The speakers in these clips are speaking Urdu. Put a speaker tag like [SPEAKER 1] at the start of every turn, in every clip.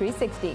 [SPEAKER 1] 360।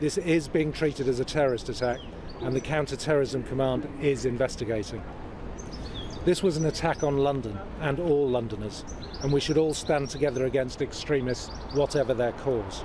[SPEAKER 2] This is being treated as a terrorist attack and the Counter-Terrorism Command is investigating. This was an attack on London and all Londoners, and we should all stand together against extremists, whatever their cause.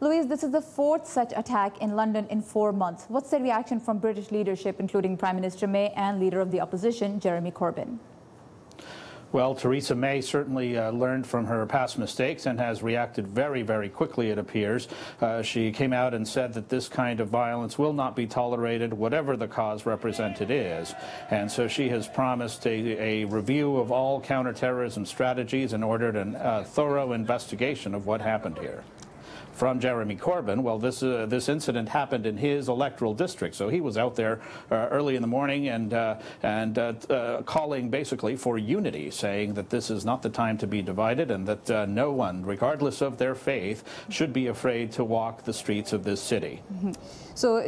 [SPEAKER 1] Louise, this is the 4th such attack in London in 4 months. What's the reaction from British leadership, including Prime Minister May and leader of the opposition, Jeremy Corbyn?
[SPEAKER 3] Well, Theresa May certainly learned from her past mistakes and has reacted very, very quickly, it appears. She came out and said that this kind of violence will not be tolerated, whatever the cause represented is. And so she has promised a review of all counterterrorism strategies and ordered a thorough investigation of what happened here. From Jeremy Corbyn, well, this incident happened in his electoral district, so he was out there early in the morning and calling basically for unity, saying that this is not the time to be divided and that no one, regardless of their faith, should be afraid to walk the streets of this city.
[SPEAKER 1] So,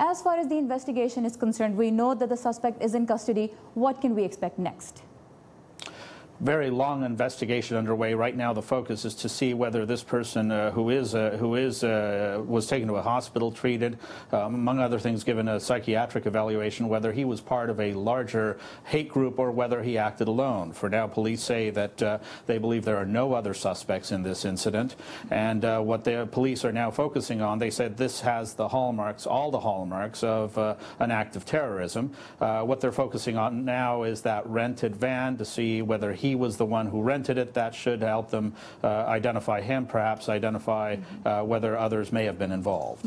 [SPEAKER 1] As far as the investigation is concerned, we know that the suspect is in custody. What can we expect next?
[SPEAKER 3] Very long investigation underway. Right now the focus is to see whether this person was taken to a hospital, treated, among other things given a psychiatric evaluation, whether he was part of a larger hate group or whether he acted alone. For now police say that they believe there are no other suspects in this incident, and what the police are now focusing on, they said this has the hallmarks, all the hallmarks of an act of terrorism. What they're focusing on now is that rented van to see whether he was the one who rented it. That should help them identify him, perhaps identify whether others may have been involved.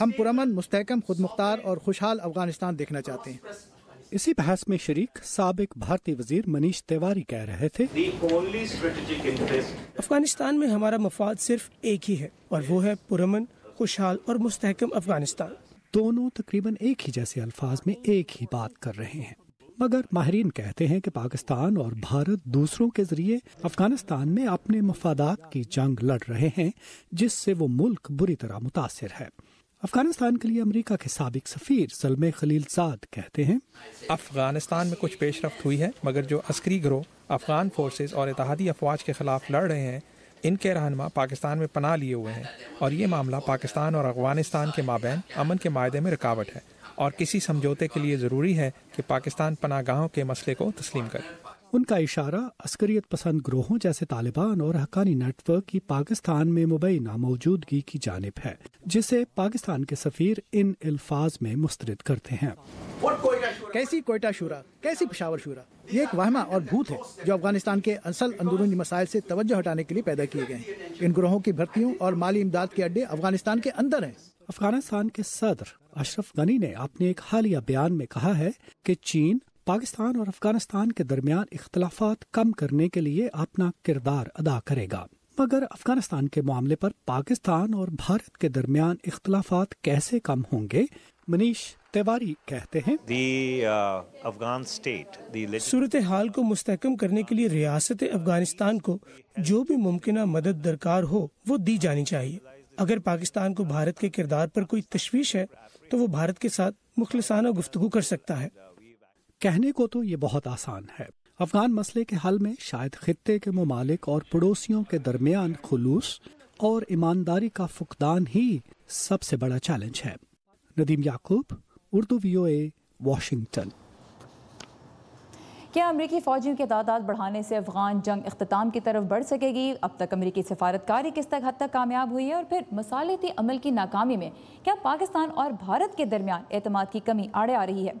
[SPEAKER 4] ہم پرامن مستحکم خود مختار اور خوشحال افغانستان دیکھنا چاہتے ہیں۔
[SPEAKER 5] اسی بحث میں شریک سابق بھارتی وزیر منیش تیواری کہہ رہے تھے
[SPEAKER 6] افغانستان میں ہمارا مفاد صرف ایک ہی ہے اور وہ ہے پرامن خوشحال اور مستحکم افغانستان۔
[SPEAKER 5] دونوں تقریباً ایک ہی جیسے الفاظ میں ایک ہی بات کر رہے ہیں، مگر ماہرین کہتے ہیں کہ پاکستان اور بھارت دوسروں کے ذریعے افغانستان میں اپنے مفادات کی جنگ لڑ رہے ہیں، جس سے وہ ملک بری طرح متاثر ہے۔ افغانستان کے لیے امریکہ کے سابق سفیر زلمے خلیل زاد کہتے ہیں
[SPEAKER 7] افغانستان میں کچھ پیش رفت ہوئی ہے، مگر جو عسکری گروہ افغان فورسز اور اتحادی افواج کے خلاف لڑ رہے ہیں، ان کے رہنما پاکستان میں پناہ لیے ہوئے ہیں، اور یہ معاملہ پاکستان اور افغانستان کے مابین امن کے معاہدے میں رکاوٹ ہے، اور کسی سمجھوتے کے لیے ضروری ہے کہ پاکستان پناہ گاہوں کے مسئلے کو تسلیم کرے۔
[SPEAKER 5] ان کا اشارہ عسکریت پسند گروہوں جیسے طالبان اور حقانی نیٹ ورک کی پاکستان میں مبینہ موجودگی کی جانب ہے، جسے پاکستان کے سفیر ان الفاظ میں مسترد کرتے ہیں۔
[SPEAKER 4] کیسی کوئٹہ شورا، کیسی پشاور شورا، یہ ایک وہمہ اور بھوت ہے جو افغانستان کے اصل اندرونی مسائل سے توجہ ہٹانے کے لیے پیدا کیے گئے ہیں۔ ان گروہوں کی بھرتیوں اور مالی امداد کے اڈے افغانستان کے اندر ہیں۔
[SPEAKER 5] افغانستان کے صدر اشرف غنی نے اپنے ایک حالیہ بیان میں کہا ہے کہ چین پاکستان اور افغانستان کے درمیان اختلافات کم کرنے کے لیے اپنا کردار ادا کرے گا، مگر افغانستان کے معاملے پر پاکستان اور بھارت کے درمیان اختلافات کیسے کم ہوں گے؟ منیش تیواری کہتے ہیں
[SPEAKER 6] صورتحال کو مستحکم کرنے کے لیے ریاست افغانستان کو جو بھی ممکنہ مدد درکار ہو وہ دی جانی چاہیے۔ اگر پاکستان کو بھارت کے کردار پر کوئی تشویش ہے تو وہ بھارت کے ساتھ مخلصانہ گفتگو کر سکتا ہے۔
[SPEAKER 5] کہنے کو تو یہ بہت آسان ہے، افغان مسئلے کے حل میں شاید خطے کے ممالک اور پڑوسیوں کے درمیان خلوص اور ایمانداری کا فقدان ہی سب سے بڑا چیلنج ہے۔ ندیم یعقوب، اردو VOA، واشنگٹن۔
[SPEAKER 1] کیا امریکی فوجیوں کی تعداد بڑھانے سے افغان جنگ اختتام کی طرف بڑھ سکے گی؟ اب تک امریکی سفارتکاری کس حد تک کامیاب ہوئی ہے؟ اور پھر مصالحتی عمل کی ناکامی میں کیا پاکستان اور بھارت کے درمیان اعتماد کی کمی آڑے آ رہی ہے؟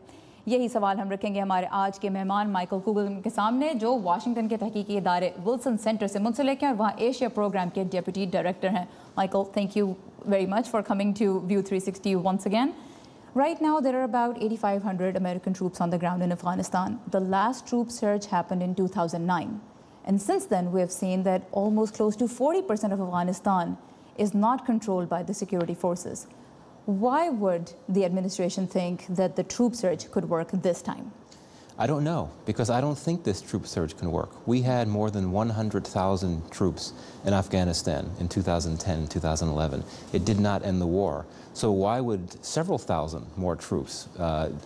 [SPEAKER 1] یہی سوال ہم رکھیں گے ہمارے آج کے مہمان مائیکل کوگل کے سامنے، جو واشنگٹن کے تحقیقی ادارے ولسن سینٹر سے منسلک ہیں اور وہاں ایشیا پروگرام کے ڈیپٹی ڈائریکٹر ہیں۔ Michael, thank you very much for coming to View 360 once again. Right now there are about 8,500 American troops on the ground in Afghanistan. The last troop surge happened in 2009. And since then we have seen that almost close to 40% of Afghanistan is not controlled by the security forces. Why would the administration think that the troop surge could work this time?
[SPEAKER 8] I don't know, because I don't think this troop surge can work. We had more than 100,000 troops in Afghanistan in 2010, 2011. It did not end the war. So why would several thousand more troops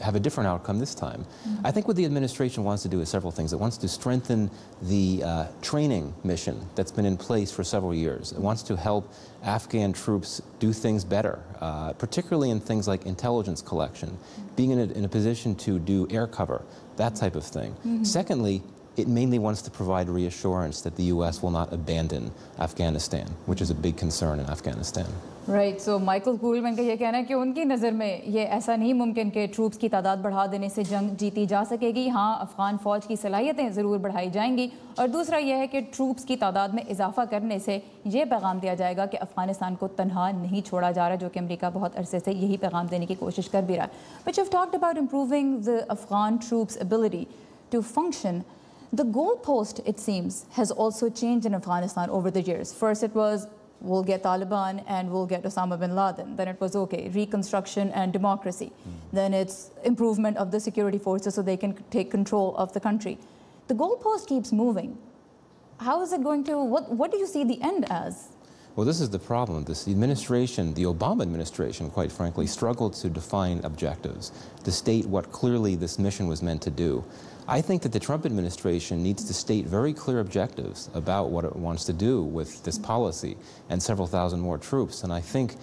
[SPEAKER 8] have a different outcome this time? I think what the administration wants to do is several things. It wants to strengthen the training mission that's been in place for several years. It wants to help Afghan troops do things better, particularly in things like intelligence collection, being in a position to do air cover, that type of thing. Secondly, it mainly wants to provide reassurance that the U.S. will not abandon Afghanistan, which is a big concern in Afghanistan.
[SPEAKER 1] Right, so Michael Kuhlman کا یہ کہنا ہے کہ ان کی نظر میں یہ ایسا نہیں ممکن کہ ٹروپس کی تعداد بڑھا دینے سے جنگ جیتی جا سکے گی۔ ہاں، افغان فوج کی صلاحیتیں ضرور بڑھائی جائیں گی، اور دوسرا یہ ہے کہ ٹروپس کی تعداد میں اضافہ کرنے سے یہ پیغام دیا جائے گا کہ افغانستان کو تنہا نہیں چھوڑا جا رہا، جو کہ امریکہ بہت عرصے سے یہی پیغام دینے کی کوشش کر بھی رہا ہے۔ But you've talked about improving the Afghan troops' ability to function. The goalpost, it seems, has also changed in Afghanistan over the years. First it was, we'll get Taliban and we'll get Osama bin Laden. Then it was, okay, reconstruction and democracy. Then it's improvement of the security forces so they can take control of the country. The goalpost keeps moving. How is it going to, what do you see the end as?
[SPEAKER 8] Well, this is the problem. This administration, the Obama administration, quite frankly, struggled to define objectives, to state what clearly this mission was meant to do. I think that the Trump administration needs to state very clear objectives about what it wants to do with this policy and several thousand more troops. And I think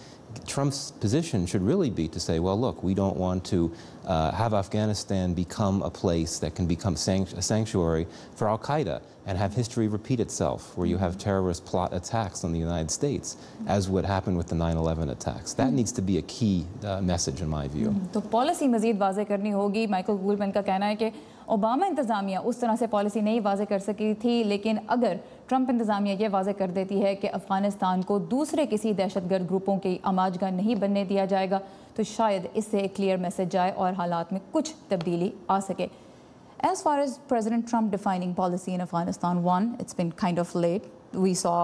[SPEAKER 8] Trump's position should really be to say, well, look, we don't want to have Afghanistan become a place that can become a sanctuary for Al-Qaeda and have history repeat itself, where you have terrorist plot attacks on the United States, as what happened with the 9/11 attacks. That needs to be a key message in my view.
[SPEAKER 1] تو پالیسی مزید واضح کرنی ہوگی۔ مائیکل گولمن کا کہنا ہے کہ اوباما انتظامیہ اس طرح سے پالیسی نہیں واضح کر سکی تھی، لیکن اگر ٹرمپ انتظامیہ یہ واضح کر دیتی ہے کہ افغانستان کو دوسرے کسی دہشت گرد گروپوں کی آماج گاہ نہیں بننے دیا جائے گا تو شاید اس سے ایک کلیئر میسج جائے اور حالات میں کچھ تبدیلی آ سکے. As far as President Trump defining policy in Afghanistan, one, it's been kind of late. We saw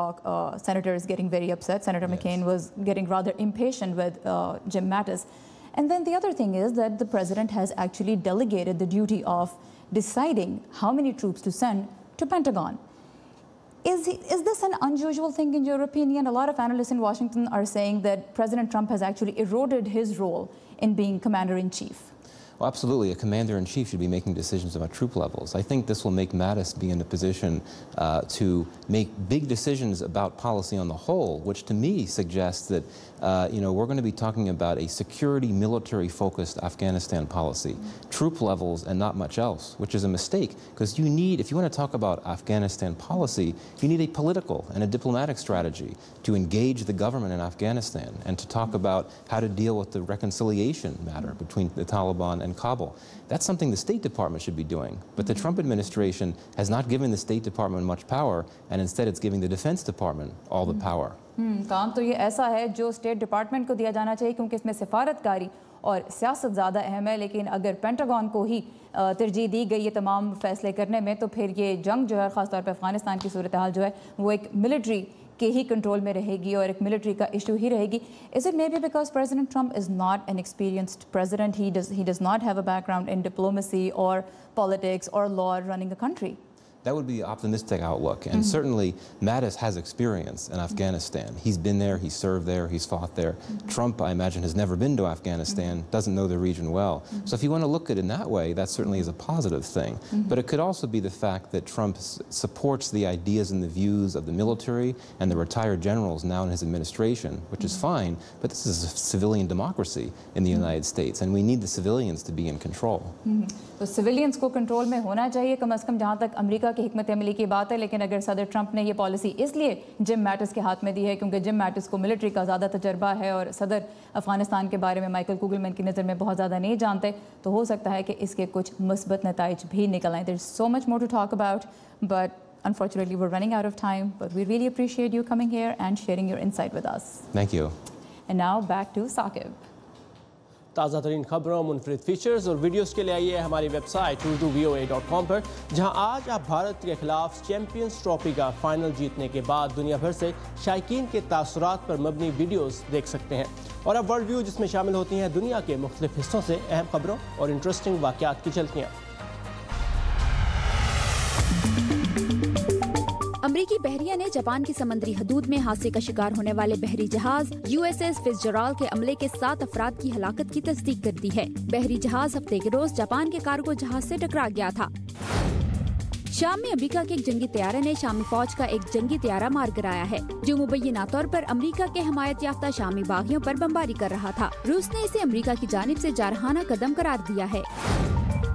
[SPEAKER 1] senators getting very upset. Senator McCain was getting rather impatient with Jim Mattis. And then the other thing is that the president has actually delegated the duty of deciding how many troops to send to Pentagon. Is this an unusual thing in your opinion? A lot of analysts in Washington are saying that President Trump has actually eroded his role in being commander-in-chief.
[SPEAKER 8] Well, absolutely. A commander-in-chief should be making decisions about troop levels. I think this will make Mattis be in a position to make big decisions about policy on the whole, which to me suggests that we're going to be talking about a security, military-focused Afghanistan policy, troop levels and not much else, which is a mistake because if you want to talk about Afghanistan policy, you need a political and a diplomatic strategy to engage the government in Afghanistan and to talk about how to deal with the reconciliation matter between the Taliban and Kabul. That's something the State Department should be doing. But the Trump administration has not given the State Department much power, and instead it's giving the Defense Department all the power.
[SPEAKER 1] کام تو یہ ایسا ہے جو اسٹیٹ ڈپارٹمنٹ کو دیا جانا چاہیے کیونکہ اس میں سفارتکاری اور سیاست زیادہ اہم ہے, لیکن اگر پینٹاگون کو ہی ترجیح دی گئی یہ تمام فیصلے کرنے میں تو پھر یہ جنگ جو ہے خاص طور پہ افغانستان کی صورتحال جو ہے وہ ایک ملٹری کے ہی کنٹرول میں رہے گی اور ایک ملٹری کا ایشو ہی رہے گی. Is it maybe because President Trump is not an experienced president? He does not have a background in diplomacy or politics or law running a country.
[SPEAKER 8] That would be the optimistic outlook. And certainly Mattis has experience in Afghanistan. He's been there, he's served there, he's fought there. Trump, I imagine, has never been to Afghanistan, doesn't know the region well. So if you want to look at it in that way, that certainly is a positive thing. But it could also be the fact that Trump supports the ideas and the views of the military and the retired generals now in his administration, which is fine, but this is a civilian democracy in the United States, and we need the civilians to be in control.
[SPEAKER 1] تو civilians کو کنٹرول میں ہونا چاہیے کم از کم جہاں تک امریکہ کی حکمت عملی کی بات ہے, لیکن اگر صدر ٹرمپ نے یہ پالیسی اس لیے جم میٹس کے ہاتھ میں دی ہے کیونکہ جم میٹس کو ملٹری کا زیادہ تجربہ ہے اور صدر افغانستان کے بارے میں مائیکل کوگلمین کی نظر میں بہت زیادہ نہیں جانتے, تو ہو سکتا ہے کہ اس کے کچھ مثبت نتائج بھی نکل آئیں. There's so much more to talk about, but unfortunately we're running out of time, but we really appreciate you coming here and sharing your insight with us.
[SPEAKER 8] Thank you.
[SPEAKER 1] And now back to Saqib.
[SPEAKER 9] تازہ ترین خبروں, منفرد فیچرز اور ویڈیوز کے لیے آئیے ہماری ویب سائٹ urduvoa.com پر, جہاں آج آپ بھارت کے خلاف چیمپئنز ٹرافی کا فائنل جیتنے کے بعد دنیا بھر سے شائقین کے تاثرات پر مبنی ویڈیوز دیکھ سکتے ہیں. اور اب ورلڈ ویو, جس میں شامل ہوتی ہیں دنیا کے مختلف حصوں سے اہم خبروں اور انٹرسٹنگ واقعات کی جھلکیاں.
[SPEAKER 10] امریکی بحریہ نے جاپان کی سمندری حدود میں حادثے کا شکار ہونے والے بحری جہاز USS فٹزجرالڈ کے عملے کے 7 افراد کی ہلاکت کی تصدیق کر دی ہے. بحری جہاز ہفتے کے روز جاپان کے کارگو جہاز سے ٹکرا گیا تھا. شام میں امریکہ کے ایک جنگی طیارے نے شامی فوج کا ایک جنگی طیارہ مار گرایا ہے جو مبینہ طور پر امریکہ کے حمایت یافتہ شامی باغیوں پر بمباری کر رہا تھا. روس نے اسے امریکہ کی جانب سے جارحانہ قدم قرار دیا ہے.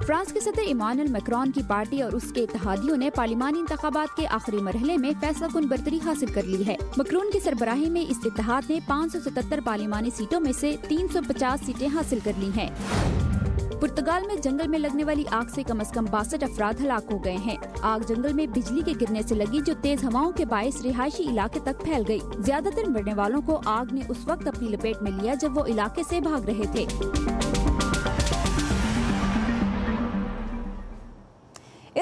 [SPEAKER 10] فرانس کے صدر ایمانوئل میکرون کی پارٹی اور اس کے اتحادیوں نے پارلیمانی انتخابات کے آخری مرحلے میں فیصلہ کن برتری حاصل کر لی ہے. میکرون کی سربراہی میں اس اتحاد نے 577 پارلیمانی سیٹوں میں سے 350 سیٹیں حاصل کر لی ہیں. پرتگال میں جنگل میں لگنے والی آگ سے کم از کم 62 افراد ہلاک ہو گئے ہیں. آگ جنگل میں بجلی کے گرنے سے لگی جو تیز ہواؤں کے باعث رہائشی علاقے تک پھیل گئی. زیادہ تر مرنے والوں کو آگ نے اس وقت اپنی لپیٹ میں لیا جب وہ علاقے سے بھاگ رہے تھے.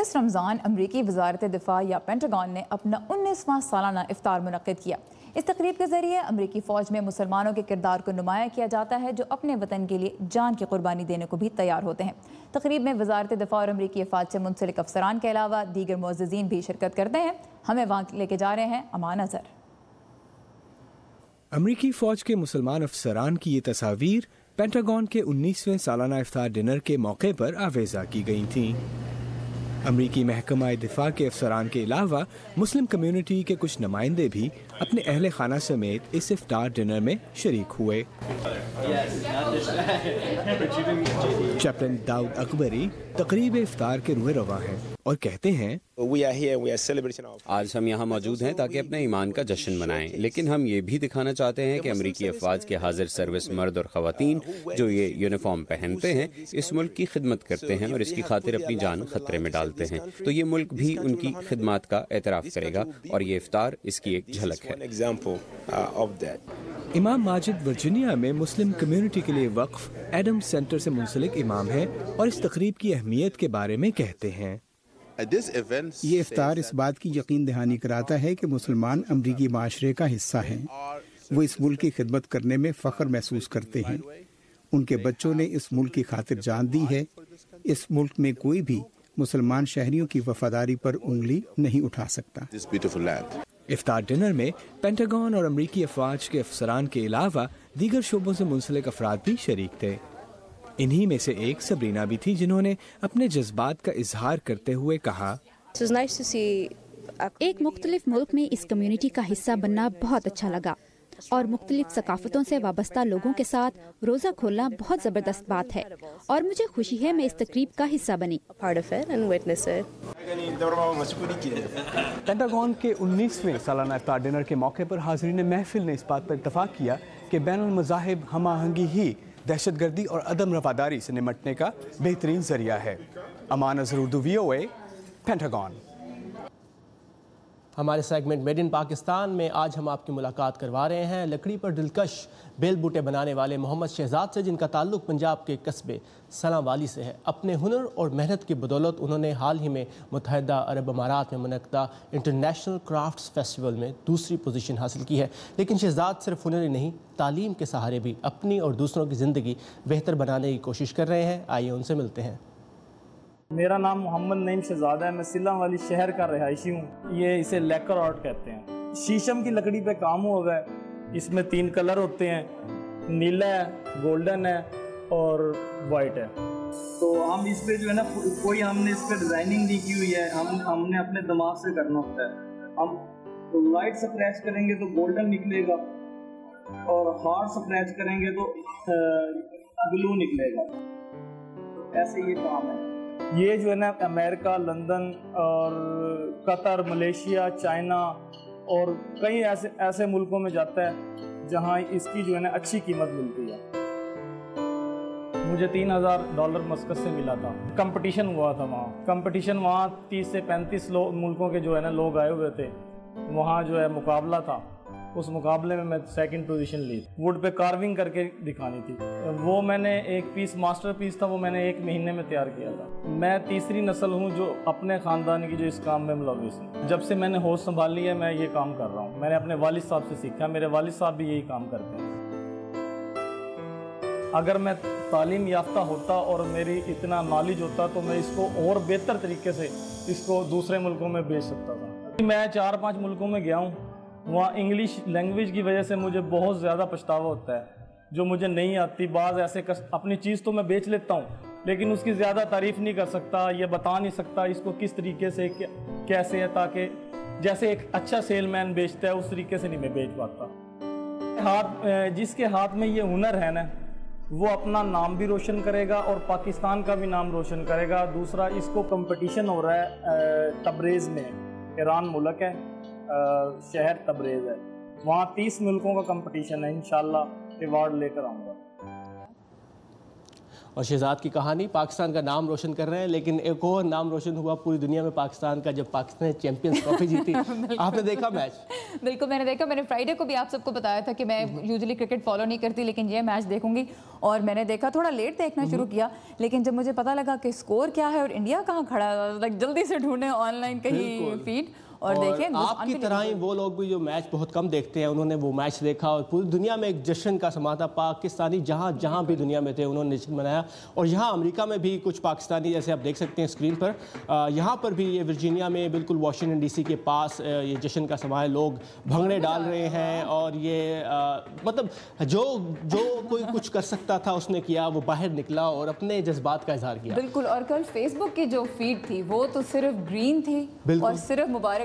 [SPEAKER 1] اس رمضان امریکی وزارت دفاع یا پینٹاگون نے اپنا 19واں سالانہ افطار منعقد کیا. اس تقریب کے ذریعے امریکی فوج میں مسلمانوں کے کردار کو نمایاں کیا جاتا ہے جو اپنے وطن کے لیے جان کی قربانی دینے کو بھی تیار ہوتے ہیں. تقریب میں وزارت دفاع اور امریکی افواج سے منسلک افسران کے علاوہ دیگر معززین بھی شرکت کرتے ہیں. ہمیں وہاں لے کے جا رہے ہیں امان اظہر.
[SPEAKER 11] امریکی فوج کے مسلمان افسران کی یہ تصاویر پینٹاگون کے 19ویں سالانہ افطار ڈنر کے موقع پر آویزاں کی گئی تھیں. امریکی محکمہ دفاع کے افسران کے علاوہ مسلم کمیونٹی کے کچھ نمائندے بھی اپنے اہل خانہ سمیت اس افطار ڈنر میں شریک ہوئے. چیپلن داؤد اکبری تقریب افطار کے روح رواں ہیں. اور کہتے ہیں
[SPEAKER 12] آج ہم یہاں موجود ہیں تاکہ اپنے ایمان کا جشن منائیں، لیکن ہم یہ بھی دکھانا چاہتے ہیں کہ امریکی افواج کے حاضر سروس مرد اور خواتین جو یہ یونیفارم پہنتے ہیں اس ملک کی خدمت کرتے ہیں اور اس کی خاطر اپنی جان خطرے میں ڈالتے ہیں، تو یہ ملک بھی ان کی خدمات کا اعتراف کرے گا اور یہ افطار اس کی ایک جھلک ہے۔
[SPEAKER 11] امام ماجد ورجینیا میں مسلم کمیونٹی کے لیے وقف ایڈم سینٹر سے منسلک امام ہے اور اس تقریب کی اہمیت کے بارے میں کہتے ہیں،
[SPEAKER 13] یہ افطار اس بات کی یقین دہانی کراتا ہے کہ مسلمان امریکی معاشرے کا حصہ ہیں، وہ اس ملک کی خدمت کرنے میں فخر محسوس کرتے ہیں، ان کے بچوں نے اس ملک کی خاطر جان دی ہے، اس ملک میں کوئی بھی مسلمان شہریوں کی وفاداری پر انگلی نہیں اٹھا سکتا۔
[SPEAKER 11] افطار ڈنر میں پینٹاگون اور امریکی افواج کے افسران کے علاوہ دیگر شعبوں سے منسلک افراد بھی شریک تھے۔ انہی میں سے ایک سبرینا بھی تھی جنہوں نے اپنے جذبات کا اظہار کرتے ہوئے کہا،
[SPEAKER 10] ایک مختلف ملک میں اس کمیونٹی کا حصہ بننا بہت اچھا لگا اور مختلف ثقافتوں سے وابستہ لوگوں کے ساتھ روزہ کھولنا بہت زبردست بات ہے اور مجھے خوشی ہے میں اس تقریب کا حصہ بنی۔
[SPEAKER 11] پینٹاگون کے 19ویں سالانہ افطار ڈنر کے موقع پر حاضرین محفل نے اس بات پر اتفاق کیا کہ بین المذاہب ہم آہنگی ہی دہشت گردی اور عدم رواداری سے نمٹنے کا بہترین ذریعہ ہے۔ امان اظہر، اردو VOA، پینٹاگون۔
[SPEAKER 9] ہمارے سیگمنٹ میڈ ان پاکستان میں آج ہم آپ کی ملاقات کروا رہے ہیں لکڑی پر دلکش بیل بوٹے بنانے والے محمد شہزاد سے، جن کا تعلق پنجاب کے قصبے سلام والی سے ہے۔ اپنے ہنر اور محنت کی بدولت انہوں نے حال ہی میں متحدہ عرب امارات میں منعقدہ انٹرنیشنل کرافٹس فیسٹیول میں دوسری پوزیشن حاصل کی ہے۔ لیکن شہزاد صرف ہنر ہی نہیں، تعلیم کے سہارے بھی اپنی اور دوسروں کی زندگی بہتر بنانے کی کوشش کر رہے ہیں۔ آئیے ان سے ملتے ہیں۔
[SPEAKER 14] میرا نام محمد نعیم شہزاد ہے، میں سلام والی شہر کا رہائشی ہوں۔ یہ اسے لیکر آرٹ کہتے ہیں۔ شیشم کی لکڑی پہ کام ہوا ہے، اس میں 3 کلر ہوتے ہیں، نیلا ہے، گولڈن ہے اور وائٹ ہے۔ تو ہم اس پہ جو ہے نا کوئی ہم نے اس پہ ڈیزائننگ نہیں کی ہوئی ہے، ہم نے اپنے دماغ سے کرنا ہوتا ہے۔ ہم لائٹ سکریچ کریں گے تو گولڈن نکلے گا اور ہارڈ سکریچ کریں گے تو بلو نکلے گا، ایسے یہ کام ہے۔ یہ جو ہے نا امریکہ، لندن اور قطر، ملیشیا، چائنا اور کئی ایسے ملکوں میں جاتا ہے جہاں اس کی جو ہے نا اچھی قیمت ملتی ہے۔ مجھے $3000 مسقط سے ملا تھا۔ کمپٹیشن ہوا تھا وہاں 30 سے 35 ملکوں کے جو ہے نا لوگ آئے ہوئے تھے، وہاں جو ہے مقابلہ تھا، اس مقابلے میں میں 2nd پوزیشن لی۔ ووڈ پہ کارونگ کر کے دکھانی تھی، وہ میں نے ایک پیس ماسٹر پیس تھا، وہ میں نے 1 مہینے میں تیار کیا تھا۔ میں تیسری نسل ہوں جو اپنے خاندان کی جو اس کام میں ملوث ہوں۔ جب سے میں نے ہوش سنبھالی ہے میں یہ کام کر رہا ہوں۔ میں نے اپنے والد صاحب سے سیکھا، میرے والد صاحب بھی یہی کام کرتے ہیں۔ اگر میں تعلیم یافتہ ہوتا اور میری اتنا نالج ہوتا تو میں اس کو اور بہتر طریقے سے اس کو دوسرے ملکوں میں بیچ سکتا تھا۔ میں 4-5 ملکوں میں گیا ہوں، وہاں انگلش لینگویج کی وجہ سے مجھے بہت زیادہ پچھتاوا ہوتا ہے جو مجھے نہیں آتی۔ بعض ایسے اپنی چیز تو میں بیچ لیتا ہوں لیکن اس کی زیادہ تعریف نہیں کر سکتا، یہ بتا نہیں سکتا اس کو کس طریقے سے کیسے ہے، تاکہ جیسے ایک اچھا سیل مین بیچتا ہے اس طریقے سے نہیں میں بیچ پاتا۔ جس کے ہاتھ میں یہ ہنر ہے نا وہ اپنا نام بھی روشن کرے گا اور پاکستان کا بھی نام روشن کرے گا۔ دوسرا، اس کو کمپٹیشن ہو رہا ہے تبریز میں، ایران ملک ہے، شہر تبریز ہے، وہاں 30 ملکوں کا کمپٹیشن ہے، انشاءاللہ ایوارڈ لے کر آؤں گا۔
[SPEAKER 9] اور شہزاد کی کہانی پاکستان کا نام روشن کر رہے ہیں، لیکن ایک اور نام روشن ہوا پوری دنیا میں پاکستان کا جب پاکستان نے چیمپئنز ٹرافی جیتی۔ آپ نے دیکھا میچ؟
[SPEAKER 1] بالکل میں نے دیکھا، میں نے فرائیڈے کو بھی آپ سب کو بتایا تھا کہ میں یوزلی کرکٹ فالو نہیں کرتی لیکن یہ میچ دیکھوں گی، اور میں نے دیکھا، تھوڑا لیٹ دیکھنا شروع کیا، لیکن جب مجھے پتا لگا کہ اسکور کیا ہے اور انڈیا کہاں کھڑا ہے، جلدی سے ڈھونڈیں آن لائن کہیں فیڈ، اور دیکھیں
[SPEAKER 9] آپ کی طرح ہی وہ لوگ بھی جو میچ بہت کم دیکھتے ہیں، انہوں نے وہ میچ دیکھا اور پوری دنیا میں ایک جشن کا سما تھا۔ پاکستانی جہاں بھی دنیا میں تھے انہوں نے جشن منایا، اور یہاں امریکہ میں بھی کچھ پاکستانی، جیسے آپ دیکھ سکتے ہیں اسکرین پر، یہاں پر بھی یہ ورجینیا میں بالکل واشنگٹن ڈی سی کے پاس یہ جشن کا سما ہے، لوگ بھنگڑے ڈال رہے ہیں، اور یہ مطلب جو کوئی کچھ کر سکتا تھا اس نے کیا، وہ باہر نکلا اور اپنے جذبات کا اظہار کیا۔
[SPEAKER 1] بالکل، اور کل فیس بک کی جو فیڈ تھی وہ تو صرف گرین تھی اور صرف مبارکباد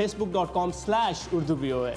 [SPEAKER 9] facebook.com/urduvoa.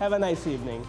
[SPEAKER 9] Have a nice evening.